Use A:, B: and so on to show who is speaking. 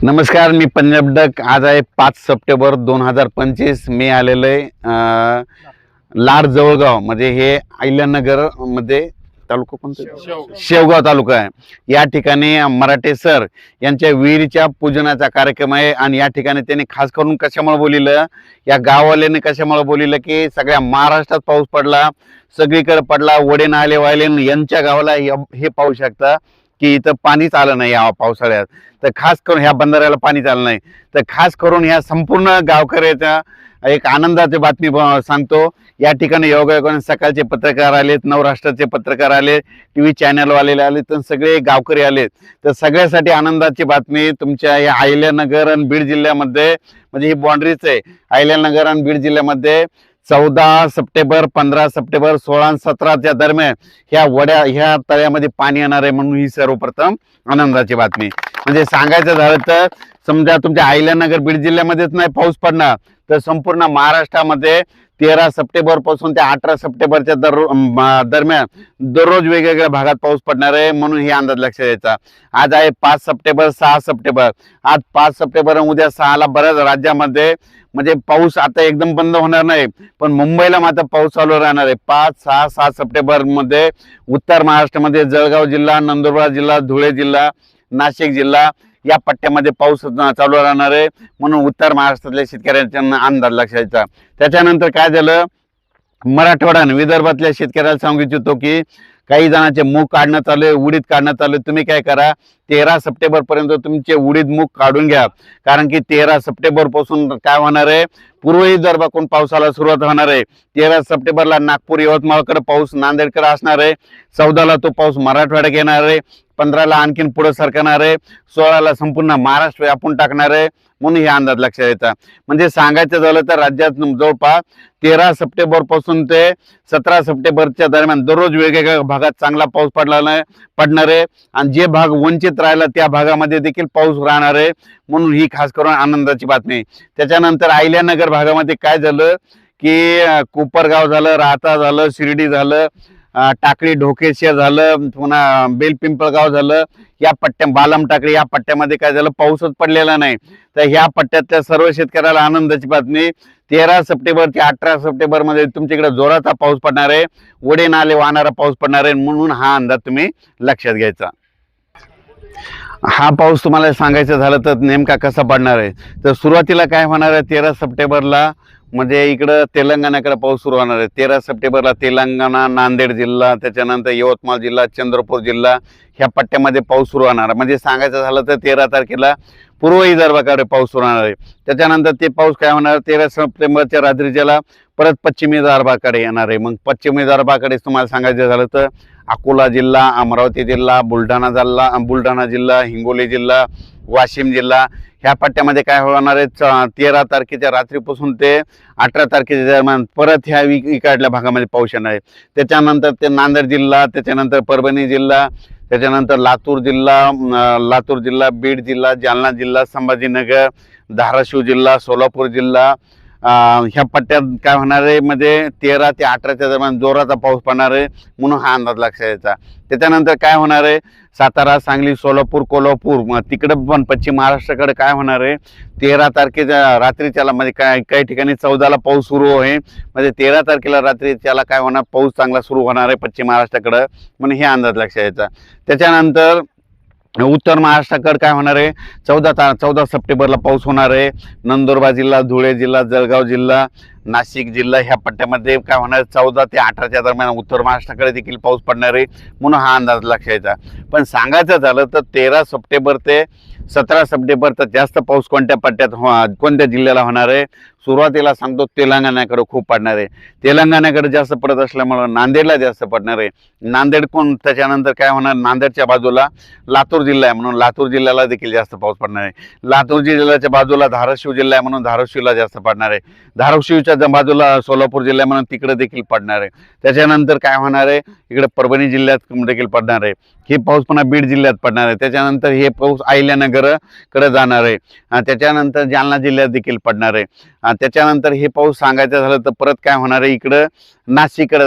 A: नमस्कार, मी पंजाब डक. आज आहे 5 सप्टेंबर 2025. मी आलेलो आहे लाड जवळगाव, म्हणजे हे अहिल्यानगर मध्ये तालुका कोणता, शेवगाव तालुका आहे. या ठिकाणी मराठे सर यांच्या विहिरीच्या पूजनाचा कार्यक्रम आहे. आणि या ठिकाणी त्यांनी खास करून कशामुळे बोलिलं, या गाववाल्याने कशामुळे बोलिलं की सगळ्या महाराष्ट्रात पाऊस पडला, सगळीकडे पडला. वडे नाले वाहिले यांच्या गावाला हे पाहू शकता की इथं पाणीच आलं नाही या पावसाळ्यात. तर खास करून ह्या बंधाऱ्याला पाणीच आलं नाही. तर खास करून ह्या संपूर्ण गावकऱ्याच्या एक आनंदाची बातमी सांगतो. या ठिकाणी योगायोगाने सकाळचे पत्रकार आलेत, नवराष्ट्राचे पत्रकार आले, TV चॅनलवाले आले, तर सगळे गावकरी आलेत. तर सगळ्यासाठी आनंदाची बातमी. तुमच्या या अहिल्यानगर आणि बीड जिल्ह्यामध्ये, म्हणजे ही बाउंड्रीच आहे, अहिल्यानगर आणि बीड जिल्ह्यामध्ये 14 सप्टेंबर, 15 सप्टेंबर, 16 आणि 17च्या दरम्यान ह्या तळ्यामध्ये पाणी येणार आहे, म्हणून ही सर्वप्रथम आनंदाची बातमी. म्हणजे सांगायचं झालं तर समजा तुमच्या अहिल्यानगर बीड जिल्ह्यामध्येच नाही पाऊस पडणार, तर संपूर्ण महाराष्ट्रामध्ये 13 सप्टेंबर पासून ते 18 सप्टेंबरच्या दरम्यान दररोज वेगवेगळ्या भागात पाऊस पडणार आहे, म्हणून हे अंदाज लक्षात द्यायचा. आज आहे 5 सप्टेंबर, 6 सप्टेंबर. आज 5 सप्टेंबर, उद्या 6ला बऱ्याच राज्यामध्ये म्हणजे पाऊस आता एकदम बंद होणार नाही, पण मुंबईला मात्र पाऊस चालू राहणार आहे. 5, 6, 7 सप्टेंबर मध्ये उत्तर महाराष्ट्रामध्ये जळगाव जिल्हा, नंदुरबार जिल्हा, धुळे जिल्हा, नाशिक जिल्हा या पट्ट्यामध्ये पाऊस चालू राहणार आहे, म्हणून उत्तर महाराष्ट्रातल्या शेतकऱ्यांचा अंदाज लक्षात द्यायचा. त्याच्यानंतर काय झालं, मराठवाडा आणि विदर्भातल्या शेतकऱ्याला सांगू इच्छितो की काही जणांचे मूग काढण्यात आले, उडीद काढण्यात आले. तुम्ही काय करा, 13 सप्टेंबर पर्यंत तुमचे उडीद मूग काढून घ्या, कारण की 13 सप्टेंबर पासून काय होणार आहे, पूर्व विदर्भाकडून पावसाला सुरुवात होणार आहे. 13 सप्टेंबरला नागपूर, यवतमाळकडे पाऊस, नांदेडकडे असणार आहे. 14ला तो पाऊस मराठवाड्यात येणार आहे. 15ला आणखीन पुढे सरकणार आहे. 16ला संपूर्ण महाराष्ट्र व्यापून टाकणार आहे, म्हणून हे अंदाज लक्षात येतात. म्हणजे सांगायचं झालं तर राज्यात जवळपास 13 सप्टेंबर पासून ते 17 सप्टेंबरच्या दरम्यान दररोज वेगवेगळ्या भागात चांगला पाऊस पडणार आहे. आणि जे भाग वंचित राहिला त्या भागामध्ये देखील पाऊस राहणार आहे, म्हणून ही खास करून आनंदाची बातमी. त्याच्यानंतर अहिल्यानगर भागामध्ये काय झालं की कोपरगाव झालं, राहता झालं, शिर्डी झालं, टाकळी ढोकेश्वर झालं, पुन्हा बेलपिंपळगाव झालं, या पट्ट्या बालम टाकळी या पट्ट्यामध्ये काय झालं, पाऊसच पडलेला नाही. तर ह्या पट्ट्यातल्या सर्व शेतकऱ्याला आनंदाची बातमी. 13 सप्टेंबर ते 18 सप्टेंबर मध्ये तुमच्याकडे जोराचा पाऊस पडणार आहे, वडे नाले वाहणारा पाऊस पडणार आहे, म्हणून हा अंदाज तुम्ही लक्षात घ्यायचा. हा पाऊस तुम्हाला सांगायचं झालं तर नेमका कसा पडणार आहे, तर सुरुवातीला काय होणार आहे, 13 सप्टेंबरला म्हणजे इकडं तेलंगणाकडे पाऊस सुरू होणार आहे. 13 सप्टेंबरला तेलंगणा, नांदेड जिल्हा, त्याच्यानंतर यवतमाळ जिल्हा, चंद्रपूर जिल्हा ह्या पट्ट्यामध्ये पाऊस सुरू होणार. म्हणजे सांगायचं झालं तर 13 तारखेला पूर्व विदर्भाकडे पाऊस सुरू होणार आहे. त्याच्यानंतर ते पाऊस काय होणार, 13 सप्टेंबरच्या रात्रीच्याला परत पश्चिमी विदर्भाकडे येणार आहे. मग पश्चिम विदर्भाकडे तुम्हाला सांगायचं झालं तर अकोला जिल्हा, अमरावती जिल्हा, बुलढाणा जिल्हा, हिंगोली जिल्हा, वाशिम जिल्हा ह्या पट्ट्यामध्ये काय होणार आहे, 13 तारखेच्या रात्रीपासून ते 18 तारखेच्या दरम्यान परत ह्या इकडल्या भागामध्ये पाऊस येणार आहे. त्याच्यानंतर ते नांदेड जिल्हा, त्याच्यानंतर परभणी जिल्हा, त्याच्यानंतर लातूर जिल्हा, बीड जिल्हा, जालना जिल्हा, संभाजीनगर, धाराशिव जिल्हा, सोलापूर जिल्हा ह्या पट्ट्यात काय होणार आहे, म्हणजे 13 ते 18च्या दरम्यान जोराचा पाऊस पडणार आहे, म्हणून हा अंदाज लक्षात यायचा. त्याच्यानंतर काय होणार आहे, सातारा, सांगली, सोलापूर, कोल्हापूर तिकडे पण पश्चिम महाराष्ट्राकडे काय होणार आहे, 13 तारखेच्या रात्रीच्याला म्हणजे काही ठिकाणी 14ला पाऊस सुरू आहे, म्हणजे 13 तारखेला रात्रीच्याला काय होणार, पाऊस चांगला सुरू होणार आहे पश्चिम महाराष्ट्राकडे, म्हणून हे अंदाज लक्षात यायचा. त्याच्यानंतर उत्तर महाराष्ट्राकडे काय होणार आहे, 14 सप्टेंबरला पाऊस होणार आहे. नंदुरबार जिल्हा, धुळे जिल्हा, जळगाव जिल्हा, नाशिक जिल्हा ह्या पट्ट्यामध्ये काय होणार, 14 ते 18च्या दरम्यान उत्तर महाराष्ट्राकडे देखील पाऊस पडणार आहे, म्हणून हा अंदाज लक्षात यायचा. पण सांगायचं झालं तर 13 सप्टेंबर ते 17 सप्टेंबर तर जास्त पाऊस कोणत्या पट्ट्यात कोणत्या जिल्ह्याला होणार आहे, सुरुवातीला सांगतो तेलंगणाकडे खूप पडणार आहे. तेलंगणाकडे जास्त पडत असल्यामुळे नांदेडला जास्त पडणार आहे. नांदेड कोण, त्याच्यानंतर काय होणार, नांदेडच्या बाजूला लातूर जिल्हा आहे, म्हणून लातूर जिल्ह्याला देखील जास्त पाऊस पडणार आहे. लातूर जिल्ह्याच्या बाजूला धाराशिव जिल्हा आहे, म्हणून धाराशिवला जास्त पडणार आहे. धाराशिवच्या बाजूला सोलापूर जिल्हा म्हणून तिकडे देखील पडणार आहे. त्याच्यानंतर काय होणार आहे, इकडे परभणी जिल्ह्यात देखील पडणार आहे. हे पाऊस पुन्हा बीड जिल्ह्यात पडणार आहे. त्याच्यानंतर हे पाऊस अहिल्यानगरकडे जाणार आहे. त्याच्यानंतर जालना जिल्ह्यात देखील पडणार आहे. त्याच्यानंतर हे पाऊस सांगायचं झालं तर परत काय होणार आहे, इकडं नाशिककडे